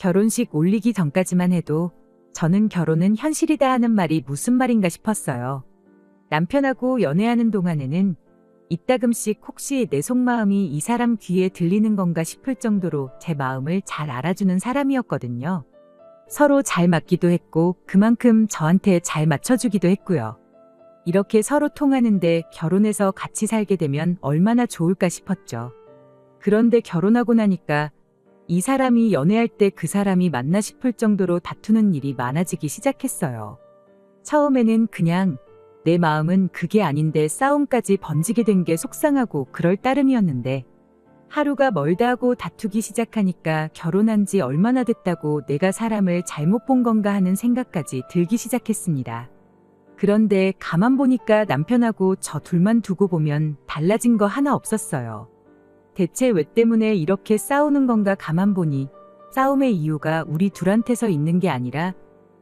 결혼식 올리기 전까지만 해도 저는 결혼은 현실이다 하는 말이 무슨 말인가 싶었어요. 남편하고 연애하는 동안에는 이따금씩 혹시 내 속마음이 이 사람 귀에 들리는 건가 싶을 정도로 제 마음을 잘 알아주는 사람이었거든요. 서로 잘 맞기도 했고 그만큼 저한테 잘 맞춰주기도 했고요. 이렇게 서로 통하는데 결혼해서 같이 살게 되면 얼마나 좋을까 싶었죠. 그런데 결혼하고 나니까 이 사람이 연애할 때 그 사람이 맞나 싶을 정도로 다투는 일이 많아지기 시작했어요. 처음에는 그냥 내 마음은 그게 아닌데 싸움까지 번지게 된 게 속상하고 그럴 따름이었는데 하루가 멀다 하고 다투기 시작하니까 결혼한 지 얼마나 됐다고 내가 사람을 잘못 본 건가 하는 생각까지 들기 시작했습니다. 그런데 가만 보니까 남편하고 저 둘만 두고 보면 달라진 거 하나 없었어요. 대체 왜 때문에 이렇게 싸우는 건가 가만 보니 싸움의 이유가 우리 둘한테서 있는 게 아니라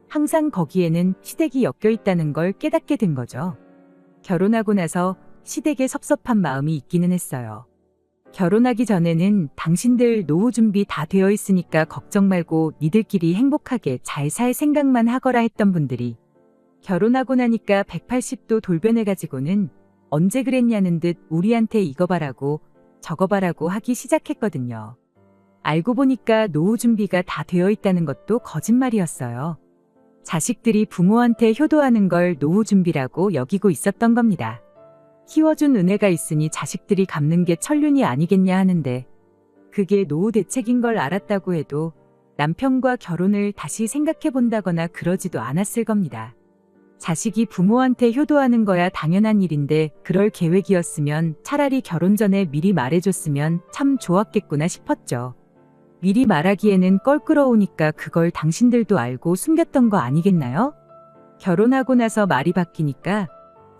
항상 거기에는 시댁이 엮여 있다는 걸 깨닫게 된 거죠. 결혼하고 나서 시댁에 섭섭한 마음이 있기는 했어요. 결혼하기 전에는 당신들 노후 준비 다 되어 있으니까 걱정 말고 니들끼리 행복하게 잘 살 생각만 하거라 했던 분들이 결혼하고 나니까 180도 돌변해가지고는 언제 그랬냐는 듯 우리한테 이거 바라고 저거 바라고 하기 시작했거든요. 알고 보니까 노후 준비가 다 되어 있다는 것도 거짓말이었어요. 자식들이 부모한테 효도하는 걸 노후 준비라고 여기고 있었던 겁니다. 키워준 은혜가 있으니 자식들이 갚는 게 천륜이 아니겠냐 하는데 그게 노후 대책인 걸 알았다고 해도 남편과 결혼을 다시 생각해 본다거나 그러지도 않았을 겁니다. 자식이 부모한테 효도하는 거야 당연한 일인데 그럴 계획이었으면 차라리 결혼 전에 미리 말해줬으면 참 좋았겠구나 싶었죠. 미리 말하기에는 껄끄러우니까 그걸 당신들도 알고 숨겼던 거 아니겠나요? 결혼하고 나서 말이 바뀌니까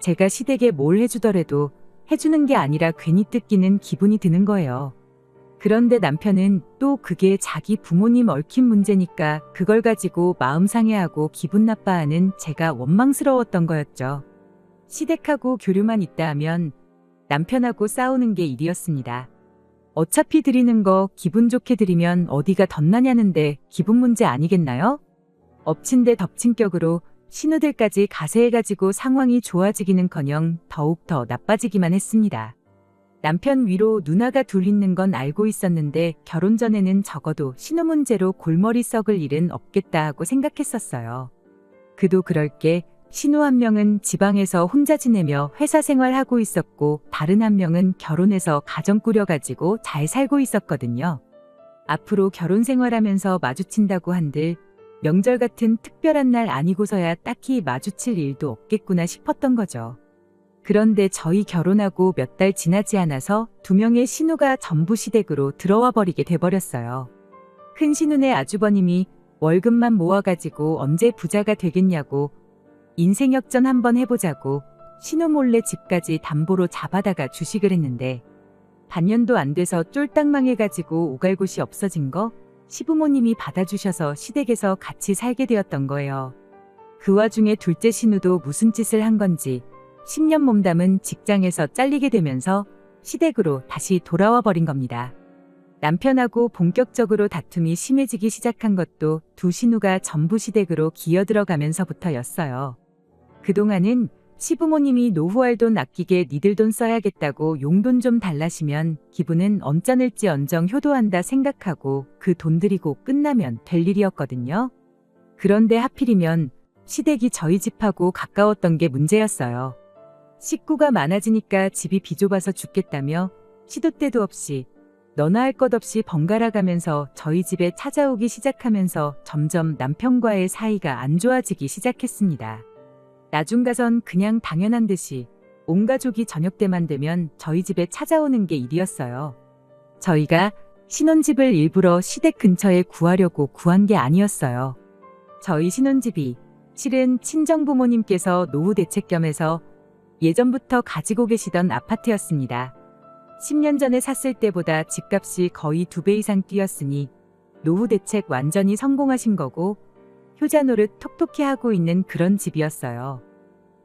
제가 시댁에 뭘 해주더라도 해주는 게 아니라 괜히 뜯기는 기분이 드는 거예요. 그런데 남편은 또 그게 자기 부모님 얽힌 문제니까 그걸 가지고 마음 상해하고 기분 나빠하는 제가 원망스러웠던 거였죠. 시댁하고 교류만 있다 하면 남편하고 싸우는 게 일이었습니다. 어차피 드리는 거 기분 좋게 드리면 어디가 덧나냐는데 기분 문제 아니겠나요? 엎친 데 덮친 격으로 신우들까지 가세해가지고 상황이 좋아지기는커녕 더욱 더 나빠지기만 했습니다. 남편 위로 누나가 둘 있는 건 알고 있었는데 결혼 전에는 적어도 신우 문제로 골머리 썩을 일은 없겠다 하고 생각했었어요. 그도 그럴 게 신우 한 명은 지방에서 혼자 지내며 회사 생활하고 있었고 다른 한 명은 결혼해서 가정 꾸려가지고 잘 살고 있었거든요. 앞으로 결혼 생활하면서 마주친다고 한들 명절 같은 특별한 날 아니고서야 딱히 마주칠 일도 없겠구나 싶었던 거죠. 그런데 저희 결혼하고 몇 달 지나지 않아서 두 명의 신우가 전부 시댁으로 들어와 버리게 돼버렸어요. 큰 신우네 아주버님이 월급만 모아가지고 언제 부자가 되겠냐고 인생 역전 한번 해보자고 신우 몰래 집까지 담보로 잡아다가 주식을 했는데 반년도 안 돼서 쫄딱 망해가지고 오갈 곳이 없어진 거 시부모님이 받아주셔서 시댁에서 같이 살게 되었던 거예요. 그 와중에 둘째 신우도 무슨 짓을 한 건지 10년 몸담은 직장에서 잘리게 되면서 시댁으로 다시 돌아와 버린 겁니다. 남편하고 본격적으로 다툼이 심해지기 시작한 것도 두 신우가 전부 시댁으로 기어들어가면서부터였어요. 그동안은 시부모님이 노후할 돈 아끼게 니들 돈 써야겠다고 용돈 좀 달라시면 기분은 언짢을지언정 효도한다 생각하고 그 돈 들이고 끝나면 될 일이었거든요. 그런데 하필이면 시댁이 저희 집하고 가까웠던 게 문제였어요. 식구가 많아지니까 집이 비좁아서 죽겠다며 시도 때도 없이 너나 할 것 없이 번갈아 가면서 저희 집에 찾아오기 시작하면서 점점 남편과의 사이가 안 좋아지기 시작했습니다. 나중 가선 그냥 당연한 듯이 온 가족이 저녁 때만 되면 저희 집에 찾아오는 게 일이었어요. 저희가 신혼집을 일부러 시댁 근처에 구하려고 구한 게 아니었어요. 저희 신혼집이 실은 친정부모님께서 노후 대책 겸해서 예전부터 가지고 계시던 아파트였습니다. 10년 전에 샀을 때보다 집값이 거의 2배 이상 뛰었으니 노후 대책 완전히 성공하신 거고 효자 노릇 톡톡히 하고 있는 그런 집이었어요.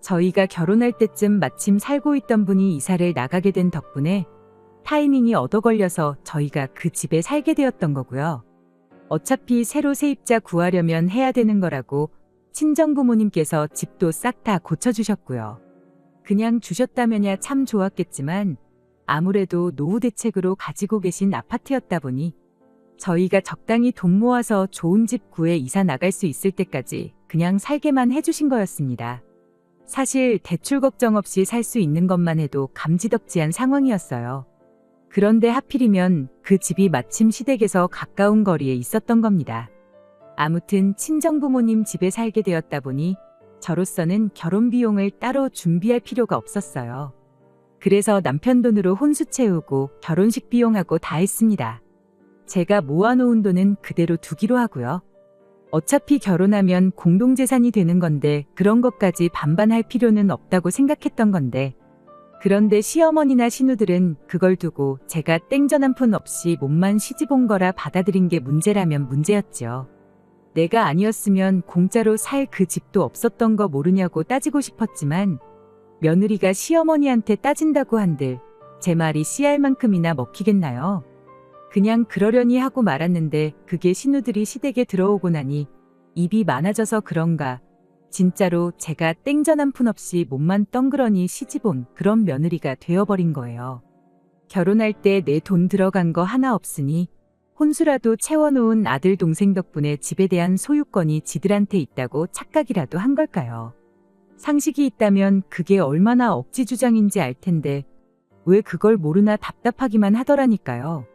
저희가 결혼할 때쯤 마침 살고 있던 분이 이사를 나가게 된 덕분에 타이밍이 얻어 걸려서 저희가 그 집에 살게 되었던 거고요. 어차피 새로 세입자 구하려면 해야 되는 거라고 친정부모님께서 집도 싹 다 고쳐주셨고요. 그냥 주셨다면야 참 좋았겠지만 아무래도 노후 대책으로 가지고 계신 아파트였다 보니 저희가 적당히 돈 모아서 좋은 집 구해 이사 나갈 수 있을 때까지 그냥 살게만 해주신 거였습니다. 사실 대출 걱정 없이 살 수 있는 것만 해도 감지덕지한 상황이었어요. 그런데 하필이면 그 집이 마침 시댁에서 가까운 거리에 있었던 겁니다. 아무튼 친정부모님 집에 살게 되었다 보니 저로서는 결혼 비용을 따로 준비할 필요가 없었어요. 그래서 남편 돈으로 혼수 채우고 결혼식 비용하고 다 했습니다. 제가 모아놓은 돈은 그대로 두기로 하고요. 어차피 결혼하면 공동재산이 되는 건데 그런 것까지 반반할 필요는 없다고 생각했던 건데, 그런데 시어머니나 시누들은 그걸 두고 제가 땡전 한 푼 없이 몸만 시집 온 거라 받아들인 게 문제라면 문제였죠. 내가 아니었으면 공짜로 살 그 집도 없었던 거 모르냐고 따지고 싶었지만 며느리가 시어머니한테 따진다고 한들 제 말이 씨알 만큼이나 먹히겠나요? 그냥 그러려니 하고 말았는데 그게 시누들이 시댁에 들어오고 나니 입이 많아져서 그런가 진짜로 제가 땡전 한 푼 없이 몸만 덩그러니 시집온 그런 며느리가 되어버린 거예요. 결혼할 때 내 돈 들어간 거 하나 없으니 혼수라도 채워놓은 아들 동생 덕분에 집에 대한 소유권이 지들한테 있다고 착각이라도 한 걸까요? 상식이 있다면 그게 얼마나 억지 주장인지 알 텐데 왜 그걸 모르나 답답하기만 하더라니까요.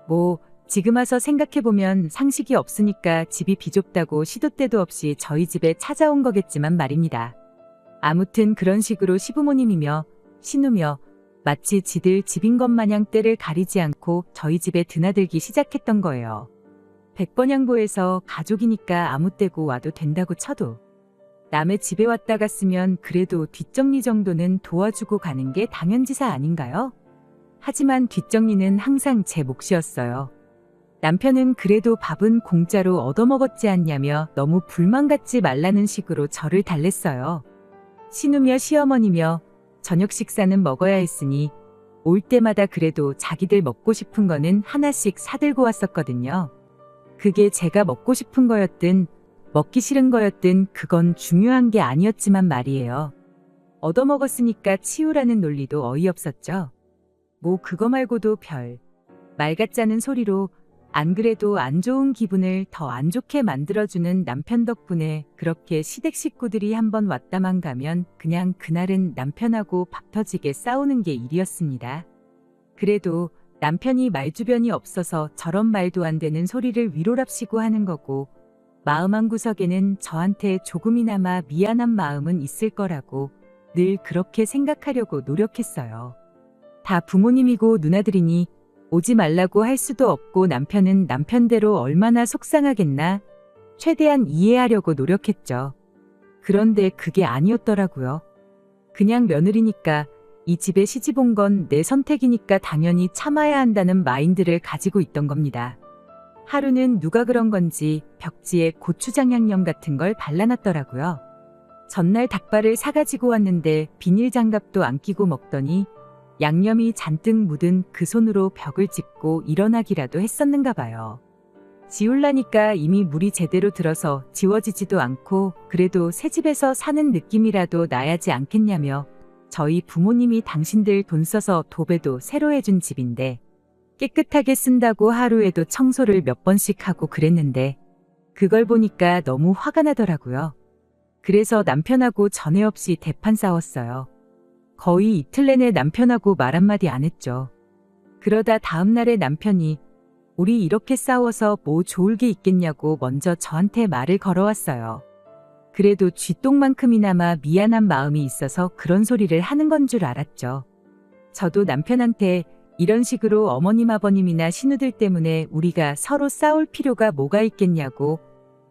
뭐 지금 와서 생각해보면 상식이 없으니까 집이 비좁다고 시도 때도 없이 저희 집에 찾아온 거겠지만 말입니다. 아무튼 그런 식으로 시부모님이며 시누며 마치 지들 집인 것 마냥 때를 가리지 않고 저희 집에 드나들기 시작했던 거예요. 백번양보해서 가족이니까 아무 때고 와도 된다고 쳐도 남의 집에 왔다 갔으면 그래도 뒷정리 정도는 도와주고 가는 게 당연지사 아닌가요? 하지만 뒷정리는 항상 제 몫이었어요. 남편은 그래도 밥은 공짜로 얻어먹었지 않냐며 너무 불만 갖지 말라는 식으로 저를 달랬어요. 시누며 시어머니며 저녁 식사는 먹어야 했으니 올 때마다 그래도 자기들 먹고 싶은 거는 하나씩 사들고 왔었거든요. 그게 제가 먹고 싶은 거였든 먹기 싫은 거였든 그건 중요한 게 아니었지만 말이에요. 얻어먹었으니까 치우라는 논리도 어이없었죠. 뭐 그거 말고도 별 말 같자는 소리로 안 그래도 안 좋은 기분을 더 안 좋게 만들어주는 남편 덕분에 그렇게 시댁 식구들이 한번 왔다만 가면 그냥 그날은 남편하고 밥 터지게 싸우는 게 일이었습니다. 그래도 남편이 말주변이 없어서 저런 말도 안 되는 소리를 위로랍시고 하는 거고 마음 한구석에는 저한테 조금이나마 미안한 마음은 있을 거라고 늘 그렇게 생각하려고 노력했어요. 다 부모님이고 누나들이니 오지 말라고 할 수도 없고 남편은 남편대로 얼마나 속상하겠나 최대한 이해하려고 노력했죠. 그런데 그게 아니었더라고요. 그냥 며느리니까 이 집에 시집 온 건 내 선택이니까 당연히 참아야 한다는 마인드를 가지고 있던 겁니다. 하루는 누가 그런 건지 벽지에 고추장 양념 같은 걸 발라놨더라고요. 전날 닭발을 사가지고 왔는데 비닐 장갑도 안 끼고 먹더니 양념이 잔뜩 묻은 그 손으로 벽을 짚고 일어나기라도 했었는가 봐요. 지울라니까 이미 물이 제대로 들어서 지워지지도 않고 그래도 새 집에서 사는 느낌이라도 나야지 않겠냐며 저희 부모님이 당신들 돈 써서 도배도 새로 해준 집인데 깨끗하게 쓴다고 하루에도 청소를 몇 번씩 하고 그랬는데 그걸 보니까 너무 화가 나더라고요. 그래서 남편하고 전에 없이 대판 싸웠어요. 거의 이틀 내내 남편하고 말 한마디 안 했죠. 그러다 다음날에 남편이 우리 이렇게 싸워서 뭐 좋을 게 있겠냐고 먼저 저한테 말을 걸어왔어요. 그래도 쥐똥만큼이나마 미안한 마음이 있어서 그런 소리를 하는 건 줄 알았죠. 저도 남편한테 이런 식으로 어머님 아버님이나 시누들 때문에 우리가 서로 싸울 필요가 뭐가 있겠냐고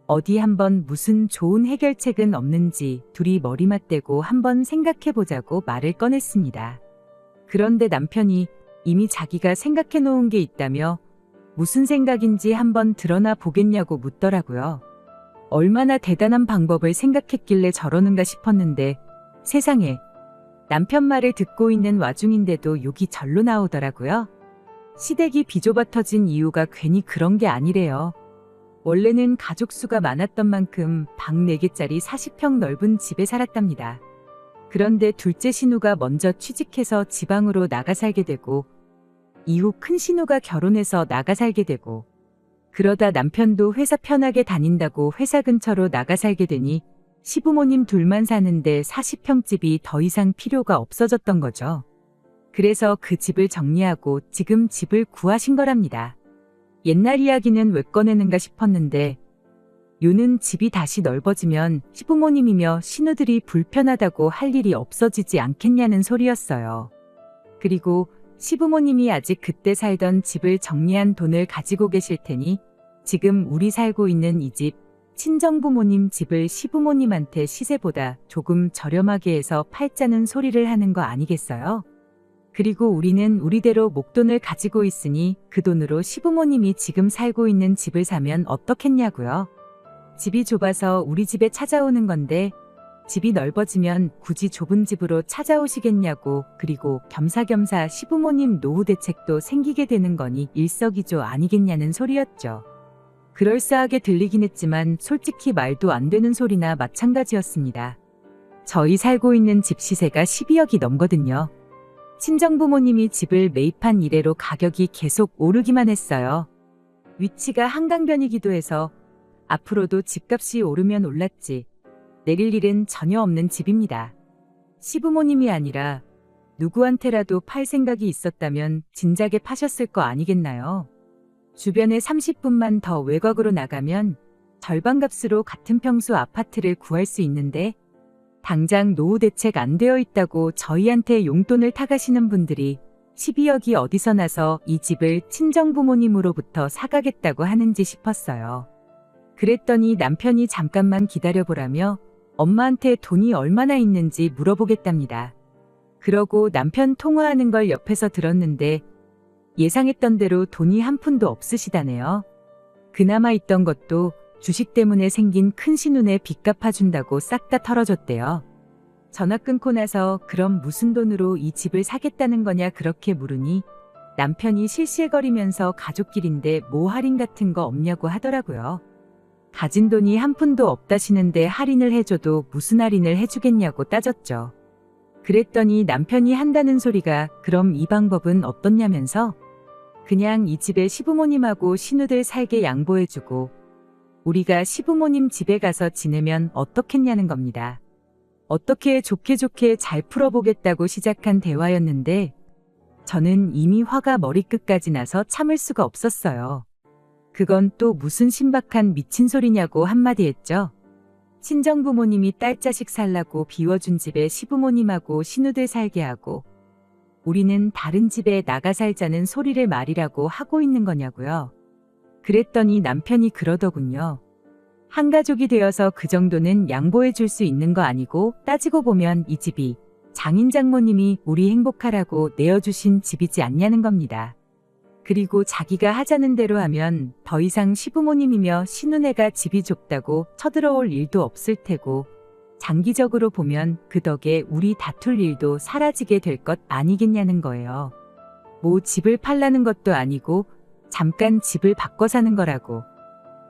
어디 한번 무슨 좋은 해결책은 없는지 둘이 머리 맞대고 한번 생각해보자고 말을 꺼냈습니다. 그런데 남편이 이미 자기가 생각해 놓은 게 있다며 무슨 생각인지 한번 드러나 보겠냐고 묻더라고요. 얼마나 대단한 방법을 생각했길래 저러는가 싶었는데 세상에 남편 말을 듣고 있는 와중인데도 욕이 절로 나오더라고요. 시댁이 비좁아 터진 이유가 괜히 그런 게 아니래요. 원래는 가족 수가 많았던 만큼 방 4개짜리 40평 넓은 집에 살았답니다. 그런데 둘째 신우가 먼저 취직해서 지방으로 나가 살게 되고 이후 큰 신우가 결혼해서 나가 살게 되고 그러다 남편도 회사 편하게 다닌다고 회사 근처로 나가 살게 되니 시부모님 둘만 사는데 40평 집이 더 이상 필요가 없어졌던 거죠. 그래서 그 집을 정리하고 지금 집을 구하신 거랍니다. 옛날 이야기는 왜 꺼내는가 싶었는데 요는 집이 다시 넓어지면 시부모님이며 신우들이 불편하다고 할 일이 없어지지 않겠냐는 소리였어요. 그리고 시부모님이 아직 그때 살던 집을 정리한 돈을 가지고 계실 테니 지금 우리 살고 있는 이 집, 친정부모님 집을 시부모님한테 시세보다 조금 저렴하게 해서 팔자는 소리를 하는 거 아니겠어요? 그리고 우리는 우리대로 목돈을 가지고 있으니 그 돈으로 시부모님이 지금 살고 있는 집을 사면 어떻겠냐고요? 집이 좁아서 우리 집에 찾아오는 건데 집이 넓어지면 굳이 좁은 집으로 찾아오시겠냐고 그리고 겸사겸사 시부모님 노후 대책도 생기게 되는 거니 일석이조 아니겠냐는 소리였죠. 그럴싸하게 들리긴 했지만 솔직히 말도 안 되는 소리나 마찬가지였습니다. 저희 살고 있는 집 시세가 12억이 넘거든요. 친정부모님이 집을 매입한 이래로 가격이 계속 오르기만 했어요. 위치가 한강변이기도 해서 앞으로도 집값이 오르면 올랐지 내릴 일은 전혀 없는 집입니다. 시부모님이 아니라 누구한테라도 팔 생각이 있었다면 진작에 파셨을 거 아니겠나요? 주변에 30분만 더 외곽으로 나가면 절반값으로 같은 평수 아파트를 구할 수 있는데 당장 노후 대책 안 되어 있다고 저희한테 용돈을 타가시는 분들이 12억이 어디서 나서 이 집을 친정부모님으로부터 사가겠다고 하는지 싶었어요. 그랬더니 남편이 잠깐만 기다려보라며 엄마한테 돈이 얼마나 있는지 물어보겠답니다. 그러고 남편 통화하는 걸 옆에서 들었는데 예상했던 대로 돈이 한 푼도 없으시다네요. 그나마 있던 것도 주식 때문에 생긴 큰 신운에 빚 갚아준다고 싹 다 털어줬대요. 전화 끊고 나서 그럼 무슨 돈으로 이 집을 사겠다는 거냐 그렇게 물으니 남편이 실실거리면서 가족끼린데 뭐 할인 같은 거 없냐고 하더라고요. 가진 돈이 한 푼도 없다시는데 할인을 해줘도 무슨 할인을 해주겠냐고 따졌죠. 그랬더니 남편이 한다는 소리가 그럼 이 방법은 어떻냐면서 그냥 이 집에 시부모님하고 신우들 살게 양보해주고 우리가 시부모님 집에 가서 지내면 어떻겠냐는 겁니다. 어떻게 좋게 잘 풀어보겠다고 시작한 대화였는데 저는 이미 화가 머리끝까지 나서 참을 수가 없었어요. 그건 또 무슨 신박한 미친 소리냐고 한마디 했죠. 친정부모님이 딸 자식 살라고 비워준 집에 시부모님하고 신우들 살게 하고 우리는 다른 집에 나가 살자는 소리를 말이라고 하고 있는 거냐고요. 그랬더니 남편이 그러더군요. 한 가족이 되어서 그 정도는 양보해 줄 수 있는 거 아니고 따지고 보면 이 집이 장인 장모님이 우리 행복하라고 내어주신 집이지 않냐는 겁니다. 그리고 자기가 하자는 대로 하면 더 이상 시부모님이며 신우네가 집이 좁다고 쳐들어올 일도 없을 테고 장기적으로 보면 그 덕에 우리 다툴 일도 사라지게 될 것 아니겠냐는 거예요. 뭐 집을 팔라는 것도 아니고 잠깐 집을 바꿔 사는 거라고.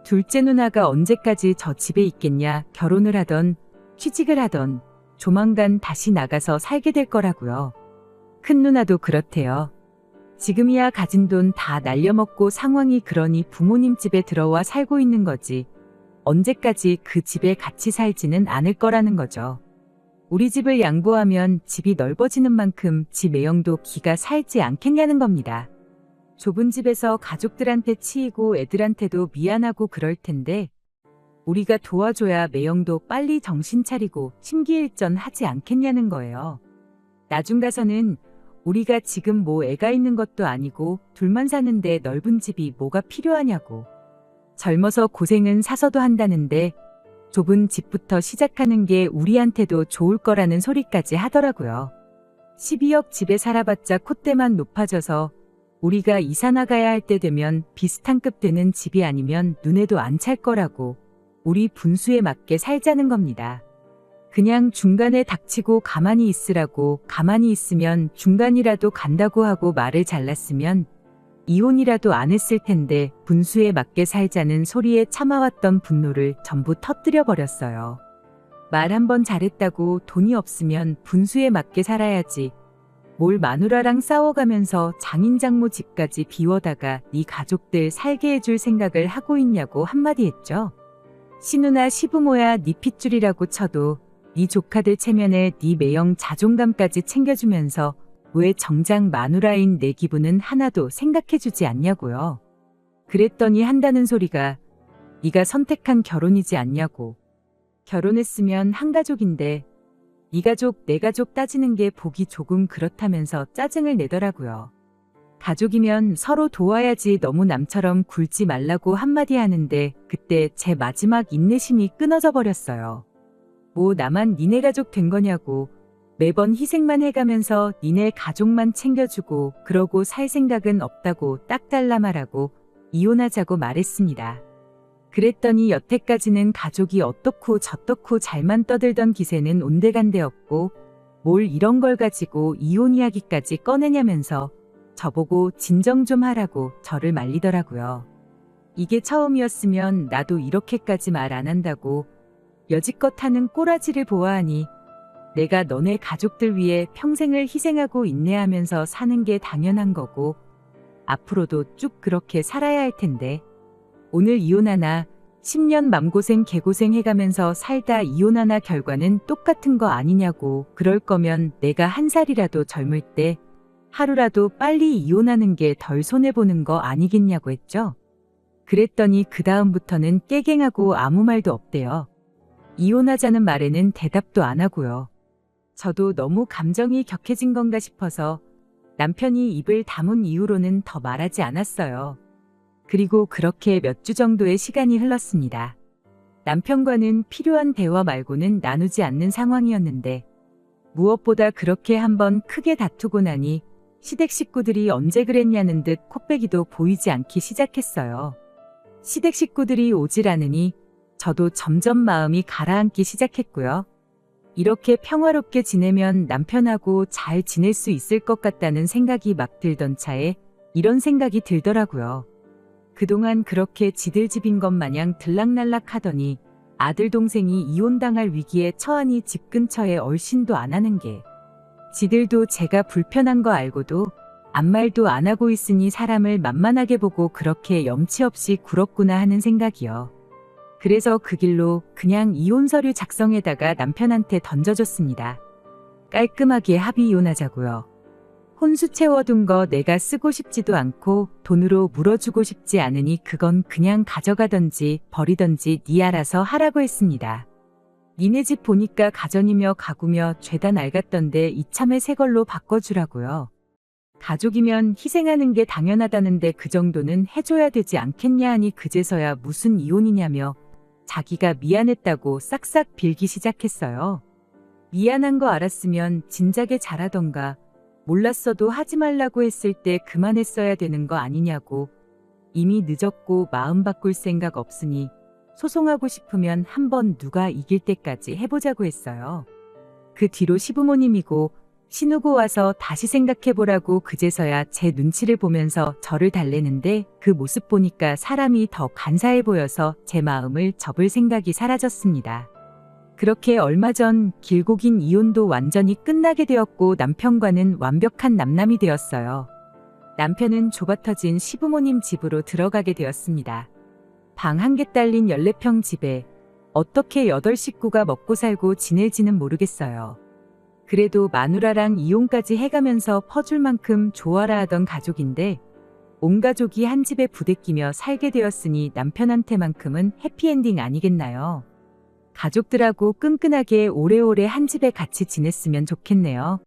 둘째 누나가 언제까지 저 집에 있겠냐. 결혼을 하던 취직을 하던 조만간 다시 나가서 살게 될 거라고요. 큰 누나도 그렇대요. 지금이야 가진 돈 다 날려먹고 상황이 그러니 부모님 집에 들어와 살고 있는 거지. 언제까지 그 집에 같이 살지는 않을 거라는 거죠. 우리 집을 양보하면 집이 넓어지는 만큼 집 매형도 기가 살지 않겠냐는 겁니다. 좁은 집에서 가족들한테 치이고 애들한테도 미안하고 그럴 텐데 우리가 도와줘야 매형도 빨리 정신 차리고 심기일전하지 않겠냐는 거예요. 나중 가서는 우리가 지금 뭐 애가 있는 것도 아니고 둘만 사는데 넓은 집이 뭐가 필요하냐고. 젊어서 고생은 사서도 한다는데 좁은 집부터 시작하는 게 우리한테도 좋을 거라는 소리까지 하더라고요. 12억 집에 살아봤자 콧대만 높아져서 우리가 이사 나가야 할 때 되면 비슷한 급 되는 집이 아니면 눈에도 안 찰 거라고 우리 분수에 맞게 살자는 겁니다. 그냥 중간에 닥치고 가만히 있으라고 가만히 있으면 중간이라도 간다고 하고 말을 잘랐으면 이혼이라도 안 했을 텐데 분수에 맞게 살자는 소리에 참아왔던 분노를 전부 터뜨려 버렸어요. 말 한 번 잘했다고 돈이 없으면 분수에 맞게 살아야지. 뭘 마누라랑 싸워가면서 장인장모 집까지 비워다가 네 가족들 살게 해줄 생각을 하고 있냐고 한마디 했죠. 시누나 시부모야 네 핏줄이라고 쳐도 네 조카들 체면에 네 매형 자존감까지 챙겨주면서 왜 정작 마누라인 내 기분은 하나도 생각해주지 않냐고요. 그랬더니 한다는 소리가 네가 선택한 결혼이지 않냐고. 결혼했으면 한 가족인데 네 가족 내 가족 따지는 게 보기 조금 그렇다면서 짜증을 내더라고요. 가족이면 서로 도와야지 너무 남처럼 굴지 말라고 한마디 하는데 그때 제 마지막 인내심이 끊어져 버렸어요. 뭐 나만 니네 가족 된 거냐고. 매번 희생만 해가면서 니네 가족만 챙겨주고 그러고 살 생각은 없다고 딱 잘라 말하고 이혼하자고 말했습니다. 그랬더니 여태까지는 가족이 어떻고 저떻고 잘만 떠들던 기세는 온데간데없고 뭘 이런 걸 가지고 이혼 이야기까지 꺼내냐면서 저보고 진정 좀 하라고 저를 말리더라고요. 이게 처음이었으면 나도 이렇게까지 말 안 한다고 여지껏 하는 꼬라지를 보아하니 내가 너네 가족들 위해 평생을 희생하고 인내하면서 사는 게 당연한 거고 앞으로도 쭉 그렇게 살아야 할 텐데 오늘 이혼하나 10년 맘고생 개고생 해가면서 살다 이혼하나 결과는 똑같은 거 아니냐고. 그럴 거면 내가 한 살이라도 젊을 때 하루라도 빨리 이혼하는 게 덜 손해보는 거 아니겠냐고 했죠. 그랬더니 그 다음부터는 깨갱하고 아무 말도 없대요. 이혼하자는 말에는 대답도 안 하고요. 저도 너무 감정이 격해진 건가 싶어서 남편이 입을 다문 이후로는 더 말하지 않았어요. 그리고 그렇게 몇 주 정도의 시간이 흘렀습니다. 남편과는 필요한 대화 말고는 나누지 않는 상황이었는데 무엇보다 그렇게 한번 크게 다투고 나니 시댁 식구들이 언제 그랬냐는 듯 콧배기도 보이지 않기 시작했어요. 시댁 식구들이 오질 않으니 저도 점점 마음이 가라앉기 시작했고요. 이렇게 평화롭게 지내면 남편하고 잘 지낼 수 있을 것 같다는 생각이 막 들던 차에 이런 생각이 들더라고요. 그동안 그렇게 지들 집인 것 마냥 들락날락 하더니 아들 동생이 이혼당할 위기에 처하니 집 근처에 얼씬도 안 하는 게 지들도 제가 불편한 거 알고도 아무 말도 안 하고 있으니 사람을 만만하게 보고 그렇게 염치 없이 굴었구나 하는 생각이요. 그래서 그 길로 그냥 이혼 서류 작성에다가 남편한테 던져줬습니다. 깔끔하게 합의 이혼하자고요. 혼수 채워둔 거 내가 쓰고 싶지도 않고 돈으로 물어주고 싶지 않으니 그건 그냥 가져가던지 버리던지 네 알아서 하라고 했습니다. 니네 집 보니까 가전이며 가구며 죄다 낡았던데 이참에 새 걸로 바꿔주라고요. 가족이면 희생하는 게 당연하다는데 그 정도는 해줘야 되지 않겠냐 하니 그제서야 무슨 이혼이냐며 자기가 미안했다고 싹싹 빌기 시작했어요. 미안한 거 알았으면 진작에 잘하던가 몰랐어도 하지 말라고 했을 때 그만했어야 되는 거 아니냐고. 이미 늦었고 마음 바꿀 생각 없으니 소송하고 싶으면 한번 누가 이길 때까지 해보자고 했어요. 그 뒤로 시부모님이고 신우고 와서 다시 생각해보라고 그제서야 제 눈치를 보면서 저를 달래는데 그 모습 보니까 사람이 더 간사해 보여서 제 마음을 접을 생각이 사라졌습니다. 그렇게 얼마 전 길고 긴 이혼도 완전히 끝나게 되었고 남편과는 완벽한 남남이 되었어요. 남편은 좁아터진 시부모님 집으로 들어가게 되었습니다. 방 한 개 딸린 14평 집에 어떻게 8식구가 먹고 살고 지낼지는 모르겠어요. 그래도 마누라랑 이혼까지 해가면서 퍼줄 만큼 좋아라 하던 가족인데 온 가족이 한 집에 부대끼며 살게 되었으니 남편한테만큼은 해피엔딩 아니겠나요? 가족들하고 끈끈하게 오래오래 한 집에 같이 지냈으면 좋겠네요.